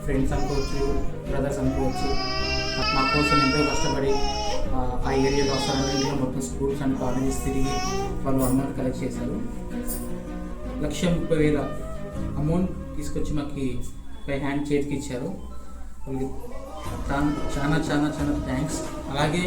Friends అనుకోవచ్చు, brothers అనుకోవచ్చు, మా కోసం ఎంతో కష్టపడి ఆ ఏరియాలో సరౌండింగ్లో మొత్తం స్కూల్స్ అండ్ కాలేజెస్ తిరిగి వాళ్ళు అమౌంట్ కలెక్ట్ చేశారు. 1,30,000 అమౌంట్ తీసుకొచ్చి మాకు బై హ్యాండ్ చేతికి ఇచ్చారు. వాళ్ళకి చాలా చాలా చాలా థ్యాంక్స్. అలాగే